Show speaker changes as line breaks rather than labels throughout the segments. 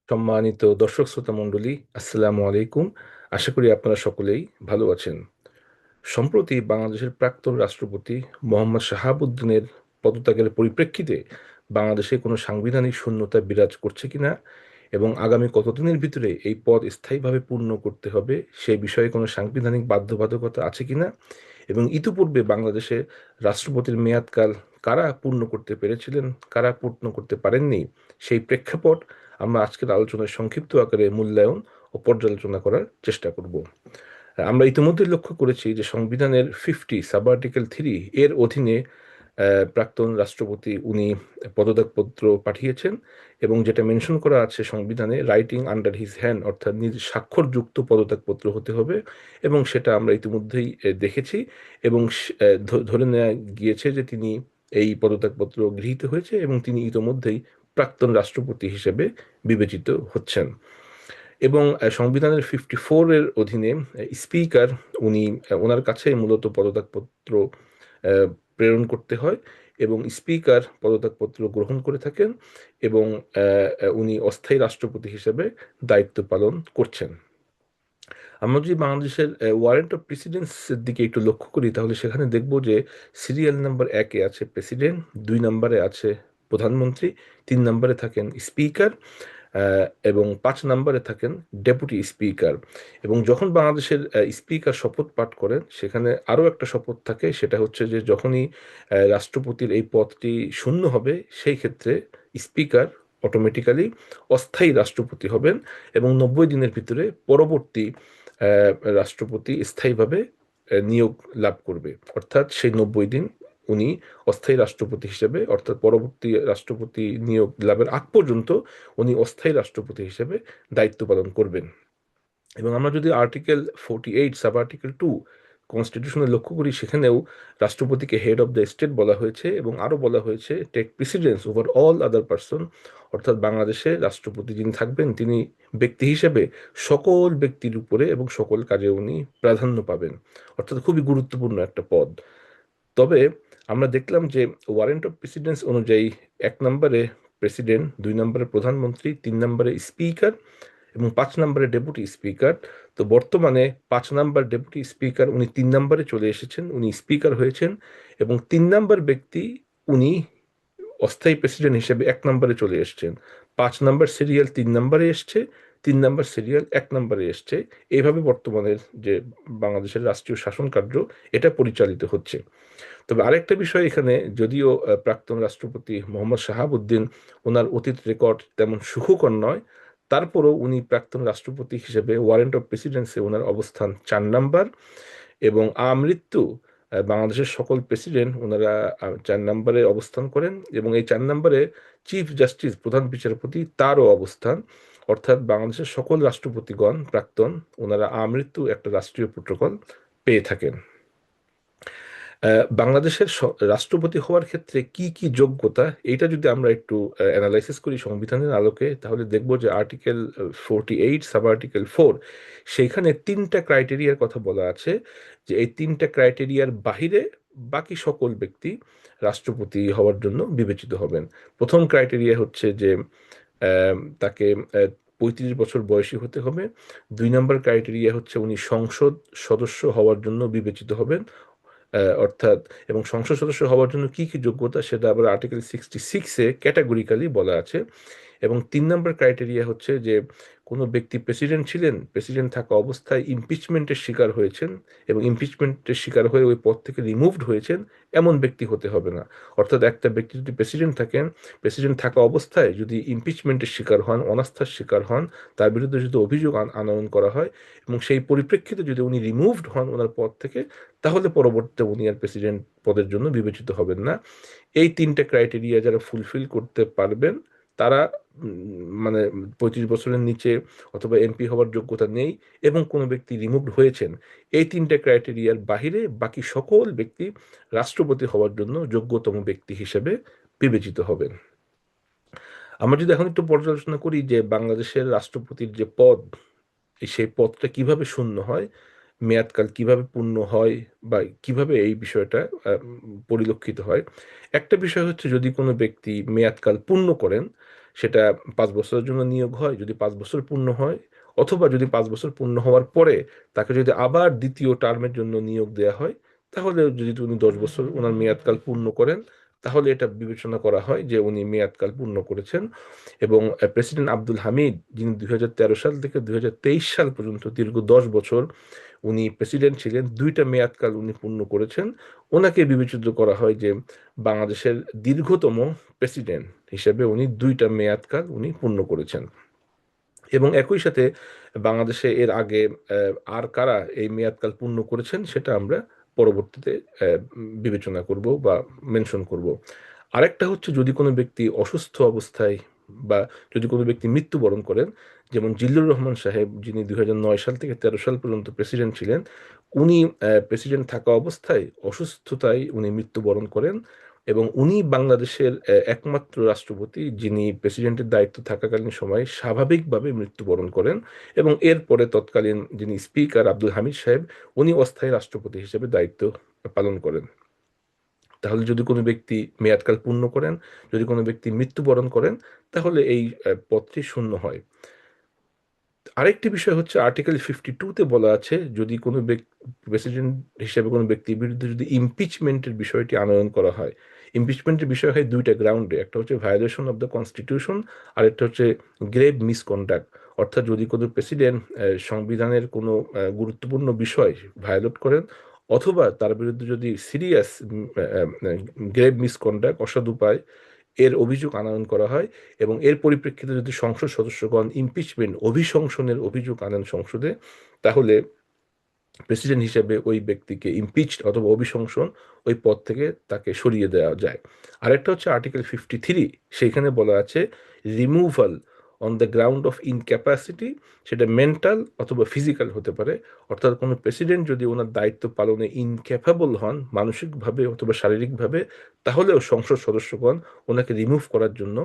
সম্মানিত দর্শক শ্রোতা মণ্ডলী, আসসালামু আলাইকুম। আশা করি আপনারা সকলেই ভালো আছেন। সম্প্রতি বাংলাদেশের প্রাক্তন রাষ্ট্রপতি মোহাম্মদ শাহাবুদ্দিনের পদত্যাগের পরিপ্রেক্ষিতে বাংলাদেশে কোনো সাংবিধানিক শূন্যতা বিরাজ করছে কিনা এবং আগামী কতদিনের ভিতরে এই পদ স্থায়ীভাবে পূর্ণ করতে হবে সেই বিষয়ে কোনো সাংবিধানিক বাধ্যবাধকতা আছে কিনা এবং ইতিপূর্বে বাংলাদেশে রাষ্ট্রপতির মেয়াদকাল কারা পূর্ণ করতে পেরেছিলেন, কারা পূর্ণ করতে পারেননি, সেই প্রেক্ষাপট আমরা আজকের আলোচনায় সংক্ষিপ্ত আকারে মূল্যায়ন ও পর্যালোচনা করার চেষ্টা করব। আমরা ইতিমধ্যে লক্ষ্য করেছি যে সংবিধানের 50 সাব আর্টিকেল 3 এর অধীনে প্রাক্তন রাষ্ট্রপতি উনি পদত্যাগপত্র পাঠিয়েছেন এবং যেটা মেনশন করা আছে সংবিধানে, রাইটিং আন্ডার হিজ হ্যান্ড, অর্থাৎ নিজ স্বাক্ষরযুক্ত পদত্যাগপত্র হতে হবে এবং সেটা আমরা ইতিমধ্যেই দেখেছি এবং ধরে নেওয়া গিয়েছে যে তিনি এই পদত্যাগপত্র গৃহীত হয়েছে এবং তিনি ইতিমধ্যেই প্রাক্তন রাষ্ট্রপতি হিসেবে বিবেচিত হচ্ছেন। এবং সংবিধানের 54 এর অধীনে স্পিকার উনি ওনার কাছে মূলত পদত্যাগপত্র আহ, প্রেরণ করতে হয় এবং স্পিকার পদত্যাগপত্র গ্রহণ করে থাকেন এবং উনি অস্থায়ী রাষ্ট্রপতি হিসেবে দায়িত্ব পালন করছেন। আমরা যদি বাংলাদেশের ওয়ারেন্ট অফ প্রেসিডেন্সের দিকে একটু লক্ষ্য করি তাহলে সেখানে দেখব যে সিরিয়াল নাম্বার 1-এ আছে প্রেসিডেন্ট, 2 নম্বরে আছে প্রধানমন্ত্রী, 3 নম্বরে থাকেন স্পিকার এবং 5 নম্বরে থাকেন ডেপুটি স্পিকার। এবং যখন বাংলাদেশের স্পিকার শপথ পাঠ করেন সেখানে আরও একটা শপথ থাকে, সেটা হচ্ছে যে যখনই রাষ্ট্রপতির এই পদটি শূন্য হবে সেই ক্ষেত্রে স্পিকার অটোমেটিক্যালি অস্থায়ী রাষ্ট্রপতি হবেন এবং 90 দিনের ভিতরে পরবর্তী রাষ্ট্রপতি স্থায়ীভাবে নিয়োগ লাভ করবে। অর্থাৎ সেই 90 দিন উনি অস্থায়ী রাষ্ট্রপতি হিসেবে, অর্থাৎ পরবর্তী রাষ্ট্রপতি নিয়োগ লাভের আগ পর্যন্ত উনি অস্থায়ী রাষ্ট্রপতি হিসেবে দায়িত্ব পালন করবেন। এবং আমরা যদি আর্টিকেল 48 সাব আর্টিকেল 2 কনস্টিটিউশনে লক্ষ্য করি সেখানেও রাষ্ট্রপতিকে হেড অফ দ্য স্টেট বলা হয়েছে এবং আরও বলা হয়েছে take precedence over all other person, অর্থাৎ বাংলাদেশে রাষ্ট্রপতি যিনি থাকবেন তিনি ব্যক্তি হিসেবে সকল ব্যক্তির উপরে এবং সকল কাজে উনি প্রাধান্য পাবেন, অর্থাৎ খুবই গুরুত্বপূর্ণ একটা পদ। তবে আমরা দেখলাম যে ওয়ারেন্ট অফ প্রেসিডেন্স অনুযায়ী 1 নম্বরে প্রেসিডেন্ট, 2 নম্বরে প্রধানমন্ত্রী, 3 নম্বরে স্পিকার এবং 5 নম্বরে ডেপুটি স্পিকার। তো বর্তমানে 5 নম্বর ডেপুটি স্পিকার উনি 3 নম্বরে চলে এসেছেন, উনি স্পিকার হয়েছেন এবং 3 নম্বর ব্যক্তি উনি অস্থায়ী প্রেসিডেন্ট হিসেবে 1 নম্বরে চলে এসেছেন। 5 নম্বর সিরিয়াল 3 নম্বরে এসছে, 3 নম্বর সিরিয়াল 1 নম্বরে এসছে। এইভাবে বর্তমানের যে বাংলাদেশের রাষ্ট্রীয় শাসন কার্য এটা পরিচালিত হচ্ছে। তবে আরেকটা বিষয় এখানে, যদিও প্রাক্তন রাষ্ট্রপতি মোহাম্মদ শাহাবুদ্দিন ওনার অতীত রেকর্ড তেমন সুখকর নয়, তারপরও উনি প্রাক্তন রাষ্ট্রপতি হিসেবে ওয়ারেন্ট অফ প্রেসিডেন্সে ওনার অবস্থান 4 নম্বর এবং আমৃত্যু বাংলাদেশের সকল প্রেসিডেন্ট ওনারা 4 নম্বরে অবস্থান করেন এবং এই 4 নম্বরে চিফ জাস্টিস প্রধান বিচারপতি তারও অবস্থান, অর্থাৎ বাংলাদেশের সকল রাষ্ট্রপতিগণ প্রাক্তন ওনারা আমৃত্যু একটা রাষ্ট্রীয় প্রোটোকল পেয়ে থাকেন। বাংলাদেশের রাষ্ট্রপতি হওয়ার ক্ষেত্রে কি কি যোগ্যতা, এটা যদি আমরা একটু অ্যানালাইসিস করি সংবিধানের আলোকে তাহলে দেখব যে আর্টিকেল 48 সাব আর্টিকেল 4 সেইখানে 3টা ক্রাইটেরিয়ার কথা বলা আছে, যে এই 3টা ক্রাইটেরিয়ার বাহিরে বাকি সকল ব্যক্তি রাষ্ট্রপতি হওয়ার জন্য বিবেচিত হবেন। প্রথম ক্রাইটেরিয়া হচ্ছে যে তাকে 35 বছর বয়সী হতে হবে। 2 নম্বর ক্রাইটেরিয়া হচ্ছে উনি সংসদ সদস্য হওয়ার জন্য বিবেচিত হবেন, অর্থাৎ এবং সংসদ সদস্য হওয়ার জন্য কি কি যোগ্যতা সেটা আবার আর্টিকেল 66-এ ক্যাটাগরিক্যালি বলা আছে। এবং 3 নম্বর ক্রাইটেরিয়া হচ্ছে যে কোনো ব্যক্তি প্রেসিডেন্ট ছিলেন, প্রেসিডেন্ট থাকা অবস্থায় ইমপিচমেন্টের শিকার হয়েছেন এবং ইমপিচমেন্টের শিকার হয়ে ওই পদ থেকে রিমুভড হয়েছেন, এমন ব্যক্তি হতে হবে না। অর্থাৎ একটা ব্যক্তি যদি প্রেসিডেন্ট থাকেন, প্রেসিডেন্ট থাকা অবস্থায় যদি ইমপিচমেন্টের শিকার হন, অনাস্থার শিকার হন, তার বিরুদ্ধে যদি অভিযোগ আনয়ন করা হয় এবং সেই পরিপ্রেক্ষিতে যদি উনি রিমুভড হন ওনার পদ থেকে, তাহলে পরবর্তীতে উনি আর প্রেসিডেন্ট পদের জন্য বিবেচিত হবেন না। এই 3টে ক্রাইটেরিয়া যারা ফুলফিল করতে পারবেন তারা মানে 35 বছরের নিচে অথবা এমপি হওয়ার যোগ্যতা নেই এবং কোনো ব্যক্তি রিমুভড হয়েছেন, এই 3টে ক্রাইটেরিয়ার বাহিরে বাকি সকল ব্যক্তি রাষ্ট্রপতি হওয়ার জন্য যোগ্যতম ব্যক্তি হিসেবে বিবেচিত হবেন। আমরা যদি এখন একটু পর্যালোচনা করি যে বাংলাদেশের রাষ্ট্রপতির যে পদ, সেই পদটা কিভাবে শূন্য হয়, মেয়াদকাল কিভাবে পূর্ণ হয় বা কিভাবে এই বিষয়টা পরিলক্ষিত হয়। একটা বিষয় হচ্ছে যদি কোনো ব্যক্তি মেয়াদকাল পূর্ণ করেন সেটা 5 বছরের জন্য নিয়োগ হয়, যদি 5 বছর পূর্ণ হয়, অথবা যদি 5 বছর পূর্ণ হওয়ার পরে তাকে যদি আবার দ্বিতীয় টার্মের জন্য নিয়োগ দেওয়া হয়, তাহলে যদি উনি 10 বছর ওনার মেয়াদকাল পূর্ণ করেন, তাহলে এটা বিবেচনা করা হয় যে উনি মেয়াদকাল পূর্ণ করেছেন। এবং প্রেসিডেন্ট আব্দুল হামিদ, যিনি 2013 সাল থেকে 2023 সাল পর্যন্ত দীর্ঘ 10 বছর উনি প্রেসিডেন্ট ছিলেন, দুইটা মেয়াদকাল উনি পূর্ণ করেছেন, ওনাকে বিবেচিত করা হয় যে বাংলাদেশের দীর্ঘতম প্রেসিডেন্ট হিসেবে উনি দুইটা মেয়াদকাল উনি পূর্ণ করেছেন। এবং একই সাথে বাংলাদেশে এর আগে আর কারা এই মেয়াদকাল পূর্ণ করেছেন সেটা আমরা পরবর্তীতে বিবেচনা করব বা মেনশন করব। আরেকটা হচ্ছে, যদি কোনো ব্যক্তি অসুস্থ অবস্থায় বা যদি কোনো ব্যক্তি মৃত্যুবরণ করেন, যেমন জিল্লুর রহমান সাহেব, যিনি 2009 সাল থেকে 13 সাল পর্যন্ত প্রেসিডেন্ট ছিলেন, উনি প্রেসিডেন্ট থাকা অবস্থায় অসুস্থতায় উনি মৃত্যুবরণ করেন। এবং উনি বাংলাদেশের একমাত্র রাষ্ট্রপতি যিনি প্রেসিডেন্টের দায়িত্ব থাকাকালীন সময়ে স্বাভাবিকভাবে মৃত্যুবরণ করেন। এবং এরপরে তৎকালীন যিনি স্পিকার আব্দুল হামিদ সাহেব, উনি অস্থায়ী রাষ্ট্রপতি হিসেবে দায়িত্ব পালন করেন। তাহলে যদি কোনো ব্যক্তি মেয়াদকাল পূর্ণ করেন, যদি কোনো ব্যক্তি মৃত্যুবরণ করেন, তাহলে এই পদটি শূন্য হয়। আরেকটি বিষয় হচ্ছে, আর্টিকেল 52-তে বলা আছে, যদি কোনো প্রেসিডেন্ট হিসেবে কোনো ব্যক্তির বিরুদ্ধে যদি ইমপিচমেন্টের বিষয়টি আনয়ন করা হয়। ইমপিচমেন্টের বিষয় হয় দুইটা গ্রাউন্ডে, একটা হচ্ছে ভায়োলেশন অফ দ্য কনস্টিটিউশন, আর একটা হচ্ছে গ্রেভ মিসকন্ডাক্ট। অর্থাৎ যদি কোনো প্রেসিডেন্ট সংবিধানের কোনো গুরুত্বপূর্ণ বিষয় ভায়োলেট করেন, অথবা তার বিরুদ্ধে যদি সিরিয়াস গ্রেভ মিসকন্ডাক্ট, অসদুপায়, এর অভিযোগ আনয়ন করা হয়, এবং এর পরিপ্রেক্ষিতে যদি সংসদ সদস্যগণ ইমপিচমেন্ট, অভিশংসনের অভিযোগ আনেন সংসদে, তাহলে প্রেসিডেন্ট হিসেবে ওই ব্যক্তিকে ইমপিচড অথবা অভিশংসন, ওই পদ থেকে তাকে সরিয়ে দেওয়া যায়। আরেকটা হচ্ছে আর্টিকেল 53, সেইখানে বলা আছে removal on the ground of incapacity, সেটা মেন্টাল অথবা ফিজিক্যাল হতে পারে। অর্থাৎ কোনো প্রেসিডেন্ট যদি ওনার দায়িত্ব পালনে ইনক্যাপাবল হন মানসিকভাবে অথবা শারীরিকভাবে, তাহলেও সংসদ সদস্যগণ ওনাকে রিমুভ করার জন্য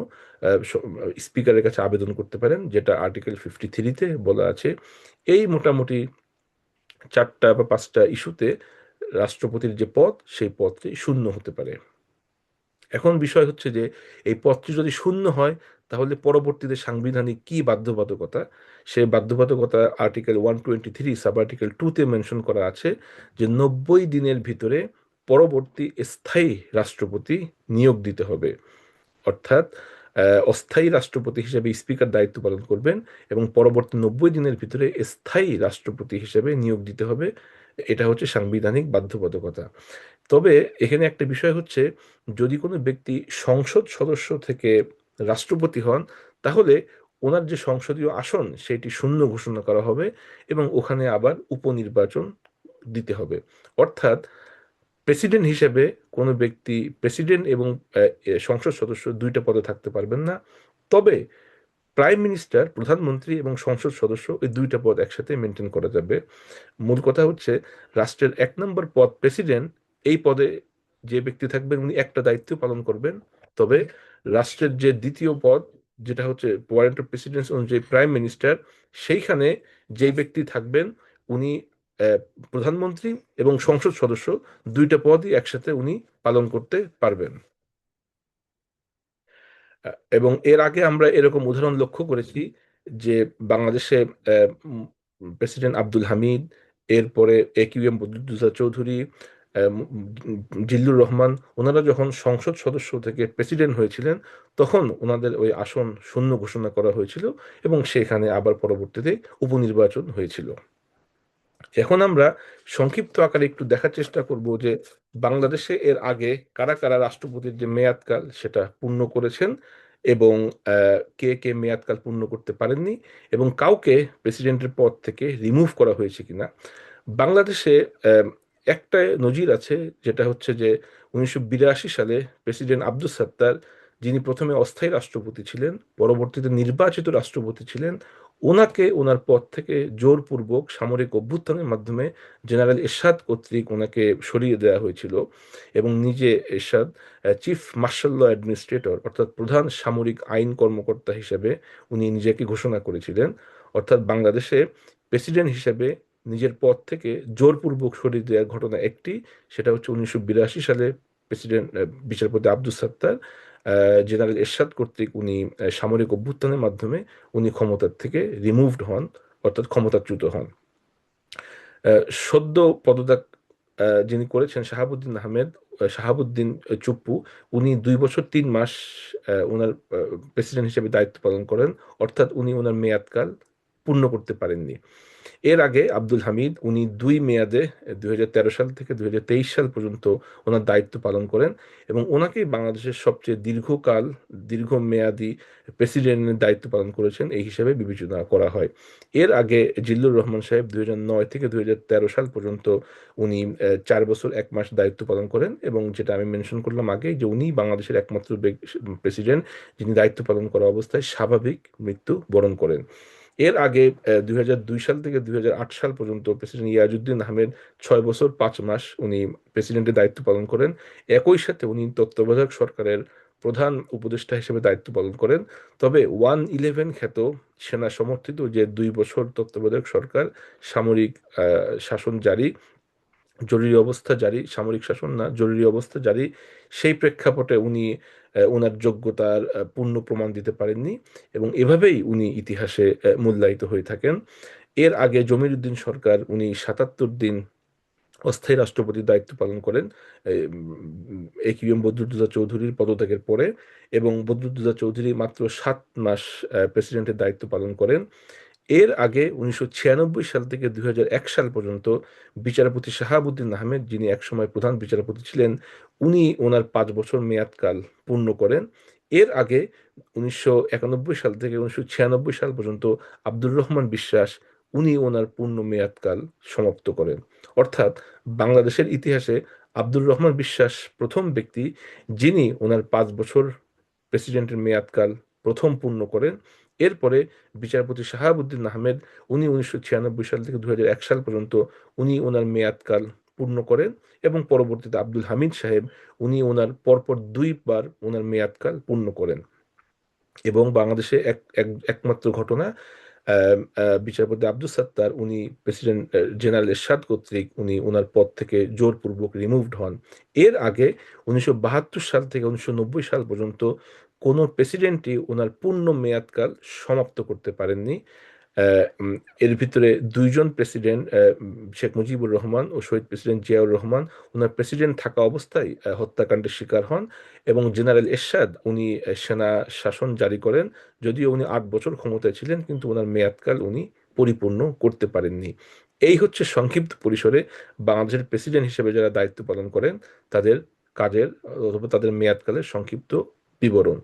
স্পিকারের কাছে আবেদন করতে পারেন, যেটা আর্টিকেল 53-তে বলা আছে। এই মোটামুটি 4টা বা 5টা ইস্যুতে রাষ্ট্রপতির যে পদ, সেই পদটি শূন্য হতে পারে। এখন বিষয় হচ্ছে যে এই পদটি যদি শূন্য হয়, তাহলে পরবর্তীতে সাংবিধানিক কি বাধ্যবাধকতা, সে বাধ্যবাধকতা আর্টিকেল 123 সাব আর্টিকেল 2-তে মেনশন করা আছে, যে 90 দিনের ভিতরে পরবর্তী স্থায়ী রাষ্ট্রপতি নিয়োগ দিতে হবে। অর্থাৎ অস্থায়ী রাষ্ট্রপতি হিসেবে স্পিকার দায়িত্ব পালন করবেন, এবং পরবর্তী 90 দিনের ভিতরে স্থায়ী রাষ্ট্রপতি হিসেবে নিয়োগ দিতে হবে। এটা হচ্ছে সাংবিধানিক বাধ্যবাধকতা। তবে এখানে একটা বিষয় হচ্ছে, যদি কোনো ব্যক্তি সংসদ সদস্য থেকে রাষ্ট্রপতি হন, তাহলে ওনার যে সংসদীয় আসন সেটি শূন্য ঘোষণা করা হবে, এবং ওখানে আবার উপনির্বাচন দিতে হবে। অর্থাৎ প্রেসিডেন্ট হিসেবে কোনো ব্যক্তি, প্রেসিডেন্ট এবং সংসদ সদস্য দুইটা পদে থাকতে পারবেন না। তবে প্রাইম মিনিস্টার, প্রধানমন্ত্রী এবং সংসদ সদস্য, এই দুইটা পদ একসাথে মেনটেন করা যাবে। মূল কথা হচ্ছে, রাষ্ট্রের 1 নম্বর পদ প্রেসিডেন্ট, এই পদে যে ব্যক্তি থাকবেন উনি একটা দায়িত্ব পালন করবেন। তবে রাষ্ট্রের যে দ্বিতীয় পদ, যেটা হচ্ছে ওয়ারেন্ট অফ প্রেসিডেন্স অনুযায়ী প্রাইম মিনিস্টার, সেইখানে যেই ব্যক্তি থাকবেন উনি আহ, প্রধানমন্ত্রী এবং সংসদ সদস্য দুইটা পদই একসাথে উনি পালন করতে পারবেন। এবং এর আগে আমরা এরকম উদাহরণ লক্ষ্য করেছি যে বাংলাদেশে প্রেসিডেন্ট আব্দুল হামিদ, এরপরে একিউএম বদরুদ্দোজা চৌধুরী, জিল্লুর রহমান, ওনারা যখন সংসদ সদস্য থেকে প্রেসিডেন্ট হয়েছিলেন, তখন ওনাদের ওই আসন শূন্য ঘোষণা করা হয়েছিল, এবং সেখানে আবার পরবর্তীতে উপনির্বাচন হয়েছিল। এখন আমরা সংক্ষিপ্ত আকারে একটু দেখার চেষ্টা করব যে বাংলাদেশে এর আগে কারা কারা রাষ্ট্রপতির যে মেয়াদকাল সেটা পূর্ণ করেছেন, এবং কে কে মেয়াদকাল পূর্ণ করতে পারেননি, এবং কাউকে প্রেসিডেন্টের পদ থেকে রিমুভ করা হয়েছে কিনা। বাংলাদেশে আহ, একটা নজির আছে, যেটা হচ্ছে যে 1982 সালে প্রেসিডেন্ট আব্দুস সাত্তার, যিনি প্রথমে অস্থায়ী রাষ্ট্রপতি ছিলেন, পরবর্তীতে নির্বাচিত রাষ্ট্রপতি ছিলেন, ওনাকে ওনার পদ থেকে জোরপূর্বক সামরিক অভ্যুত্থানের মাধ্যমে জেনারেল এরশাদ কর্তৃক ওনাকে সরিয়ে দেওয়া হয়েছিল। এবং নিজে এরশাদ চিফ মার্শাল ল অ্যাডমিনিস্ট্রেটর, অর্থাৎ প্রধান সামরিক আইন কর্মকর্তা হিসেবে উনি নিজেকে ঘোষণা করেছিলেন। অর্থাৎ বাংলাদেশে প্রেসিডেন্ট হিসেবে নিজের পদ থেকে জোরপূর্বক সরিয়ে দেওয়ার ঘটনা একটি, সেটা হচ্ছে 1982 সালে প্রেসিডেন্ট বিচারপতি আব্দুস সাত্তার জেনারেল এরশাদ কর্তৃক উনি সামরিক অভ্যুত্থানের মাধ্যমে উনি ক্ষমতার থেকে রিমুভড হন, অর্থাৎ ক্ষমতাচ্যুত হন। সদ্য পদত্যাগ যিনি করেছেন শাহাবুদ্দিন আহমেদ, শাহাবুদ্দিন চুপ্পু, উনি 2 বছর 3 মাস ওনার প্রেসিডেন্ট হিসেবে দায়িত্ব পালন করেন, অর্থাৎ উনি ওনার মেয়াদকাল পূর্ণ করতে পারেননি। এর আগে আব্দুল হামিদ, উনি 2 মেয়াদে 2013 সাল থেকে 2023 সাল পর্যন্ত ওনার দায়িত্ব পালন করেন এবং ওনাকেই বাংলাদেশের সবচেয়ে দীর্ঘমেয়াদী প্রেসিডেন্টের দায়িত্ব পালন করেছেন এই হিসেবে বিবেচনা করা হয়। এর আগে জিল্লুর রহমান সাহেব 2009 থেকে 2013 সাল পর্যন্ত উনি 4 বছর 1 মাস দায়িত্ব পালন করেন, এবং যেটা আমি মেনশন করলাম আগে, যে উনি বাংলাদেশের একমাত্র প্রেসিডেন্ট যিনি দায়িত্ব পালন করা অবস্থায় স্বাভাবিক মৃত্যু বরণ করেন। এর আগে 2002 সাল থেকে 2008 সাল পর্যন্ত প্রেসিডেন্ট ইয়াজউদ্দিন আহমেদ 6 বছর 5 মাস উনি প্রেসিডেন্টের দায়িত্ব পালন করেন। একই সাথে উনি তত্ত্বাবধায়ক সরকারের প্রধান উপদেষ্টা হিসেবে দায়িত্ব পালন করেন। তবে 111 খ্যাত সেনা সমর্থিত যে 2 বছর তত্ত্বাবধায়ক সরকার সামরিক শাসন জারি, জরুরি অবস্থা জারি, সামরিক শাসন না, জরুরি অবস্থা জারি, সেই প্রেক্ষাপটে উনি ওনার যোগ্যতার পূর্ণ প্রমাণ দিতে পারেননি, এবং এভাবেই উনি ইতিহাসে মূল্যায়িত হয়ে থাকেন। এর আগে জমির উদ্দিন সরকার, উনি 77 দিন অস্থায়ী রাষ্ট্রপতির দায়িত্ব পালন করেন AQM বদরুদ্দোজা চৌধুরীর পদত্যাগের পরে, এবং বদরুদ্দোজা চৌধুরী মাত্র 7 মাস প্রেসিডেন্টের দায়িত্ব পালন করেন। এর আগে 1996 সাল থেকে 2001 সাল পর্যন্ত বিচারপতি শাহাবুদ্দিন আহমেদ, যিনি একসময় প্রধান বিচারপতি ছিলেন, উনি ওনার 5 বছর মেয়াদকাল পূর্ণ করেন। এর আগে 1991 সাল থেকে 1996 সাল পর্যন্ত আব্দুর রহমান বিশ্বাস, উনি ওনার পূর্ণ মেয়াদকাল সমাপ্ত করেন। অর্থাৎ বাংলাদেশের ইতিহাসে আব্দুর রহমান বিশ্বাস প্রথম ব্যক্তি যিনি ওনার 5 বছর প্রেসিডেন্টের মেয়াদকাল প্রথম পূর্ণ করেন। এরপরে বিচারপতি শাহাবুদ্দিন আহমেদ, উনি 1996 সাল থেকে 2001 সাল পর্যন্ত উনি ওনার মেয়াদকাল পূর্ণ করেন, এবং পরবর্তীতে আব্দুল হামিদ সাহেব, উনি ওনার পরপর 2 বার ওনার মেয়াদকাল পূর্ণ করেন। এবং বাংলাদেশে একমাত্র ঘটনা, বিচারপতি আব্দুস সাত্তার, উনি প্রেসিডেন্ট জেনারেল এরশাদ কর্তৃক উনি ওনার পদ থেকে জোরপূর্বক রিমুভড হন। এর আগে 1972 সাল থেকে 1990 সাল পর্যন্ত কোনো প্রেসিডেন্টই ওনার পূর্ণ মেয়াদকাল সমাপ্ত করতে পারেননি। আহ, উম, এর ভিতরে 2জন প্রেসিডেন্ট, শেখ মুজিবুর রহমান ও শহীদ প্রেসিডেন্ট জিয়াউর রহমান, ওনার প্রেসিডেন্ট থাকা অবস্থায় হত্যাকাণ্ডের শিকার হন, এবং জেনারেল এরশাদ, উনি সেনা শাসন জারি করেন, যদিও উনি 8 বছর ক্ষমতায় ছিলেন, কিন্তু ওনার মেয়াদকাল উনি পরিপূর্ণ করতে পারেননি। এই হচ্ছে সংক্ষিপ্ত পরিসরে বাংলাদেশের প্রেসিডেন্ট হিসেবে যারা দায়িত্ব পালন করেন তাদের কাজের অথবা তাদের মেয়াদকালের সংক্ষিপ্ত বিবরণ।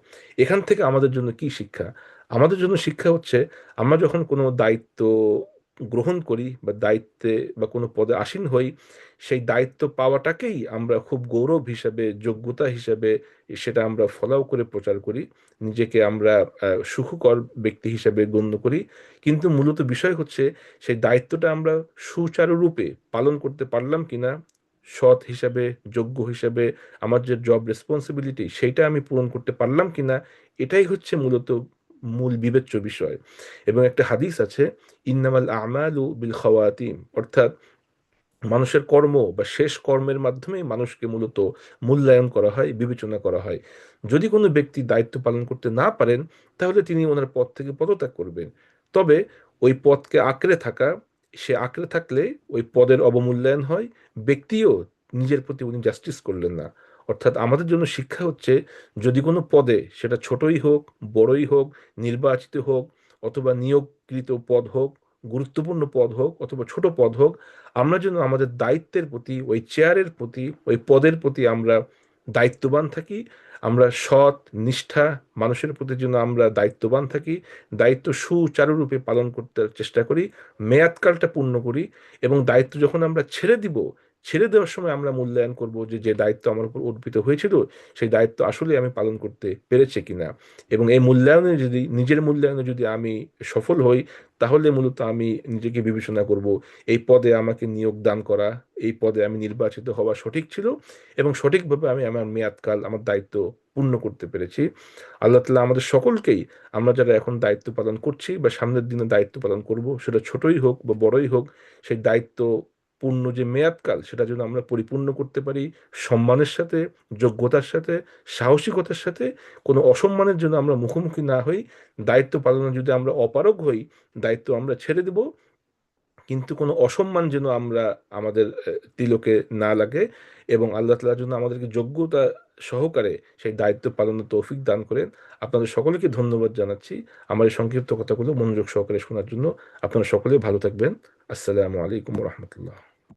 এখান থেকে আমাদের জন্য কি শিক্ষা? আমাদের জন্য শিক্ষা হচ্ছে, আমরা যখন কোনো দায়িত্ব গ্রহণ করি বা দায়িত্বে বা কোনো পদে আসীন হই, সেই দায়িত্ব পাওয়াটাকেই আমরা খুব গৌরব হিসাবে, যোগ্যতা হিসাবে সেটা আমরা ফলাও করে প্রচার করি, নিজেকে আমরা সুখকর ব্যক্তি হিসাবে গণ্য করি। কিন্তু মূলত বিষয় হচ্ছে, সেই দায়িত্বটা আমরা সুচারুরূপে পালন করতে পারলাম কিনা, সৎ হিসাবে, যোগ্য হিসাবে, আমার যে জব রেসপন্সিবিলিটি সেইটা আমি পূরণ করতে পারলাম কিনা, এটাই হচ্ছে মূলত মূল বিবেচ্য বিষয়। এবং একটা হাদিস আছে, ইন্নামাল আমালু বিল খাওয়াতিম, অর্থাৎ মানুষের কর্ম বা শেষ কর্মের মাধ্যমেই মানুষকে মূলত মূল্যায়ন করা হয়, বিবেচনা করা হয়। যদি কোনো ব্যক্তি দায়িত্ব পালন করতে না পারেন, তাহলে তিনি ওনার পদ থেকে পদত্যাগ করবেন। তবে ওই পদকে আঁকড়ে থাকা, সে আঁকড়ে থাকলে ওই পদের অবমূল্যায়ন হয়, ব্যক্তিও নিজের প্রতি উনি জাস্টিস করলেন না। অর্থাৎ আমাদের জন্য শিক্ষা হচ্ছে, যদি কোনো পদে, সেটা ছোটই হোক, বড়ই হোক, নির্বাচিত হোক, অথবা নিয়োগকৃত পদ হোক, গুরুত্বপূর্ণ পদ হোক অথবা ছোট পদ হোক, আমরা যেন আমাদের দায়িত্বের প্রতি, ওই চেয়ারের প্রতি, ওই পদের প্রতি আমরা দায়িত্ববান থাকি। আমরা সৎ, নিষ্ঠা, মানুষের প্রতি যেন আমরা দায়িত্ববান থাকি, দায়িত্ব সুচারুরূপে পালন করতে চেষ্টা করি, মেয়াদকালটা পূর্ণ করি, এবং দায়িত্ব যখন আমরা ছেড়ে দিব, ছেড়ে দেওয়ার সময় আমরা মূল্যায়ন করব যে যে দায়িত্ব আমার উপর অর্পিত হয়েছিল, সেই দায়িত্ব আসলে আমি পালন করতে পেরেছি কিনা। এবং এই মূল্যায়নে যদি, নিজের মূল্যায়নে যদি আমি সফল হই, তাহলে মূলত আমি নিজেকে বিবেচনা করব, এই পদে আমাকে নিয়োগ দান করা, এই পদে আমি নির্বাচিত হওয়া সঠিক ছিল, এবং সঠিকভাবে আমি আমার মেয়াদকাল, আমার দায়িত্ব পূর্ণ করতে পেরেছি। আল্লাহ তাআলা আমাদের সকলকেই, আমরা যারা এখন দায়িত্ব পালন করছি বা সামনের দিনে দায়িত্ব পালন করব, সেটা ছোটই হোক বা বড়ই হোক, সেই দায়িত্ব পূর্ণ যে মেয়াদকাল সেটা যেন আমরা পরিপূর্ণ করতে পারি সম্মানের সাথে, যোগ্যতার সাথে, সাহসিকতার সাথে। কোনো অসম্মানের জন্য আমরা মুখোমুখি না হই। দায়িত্ব পালনে যদি আমরা অপারগ হই, দায়িত্ব আমরা ছেড়ে দেব, কিন্তু কোনো অসম্মান যেন আমরা আমাদের তিলকে না লাগে, এবং আল্লাহ তাআলা যেন আমাদেরকে যোগ্যতা সহকারে সেই দায়িত্ব পালনের তৌফিক দান করেন। আপনাদের সকলকে ধন্যবাদ জানাচ্ছি আমার এই সংক্ষিপ্ত কথাগুলো মনোযোগ সহকারে শোনার জন্য। আপনারা সকলে ভালো থাকবেন। আসসালামু আলাইকুম রহমতুল্লাহ।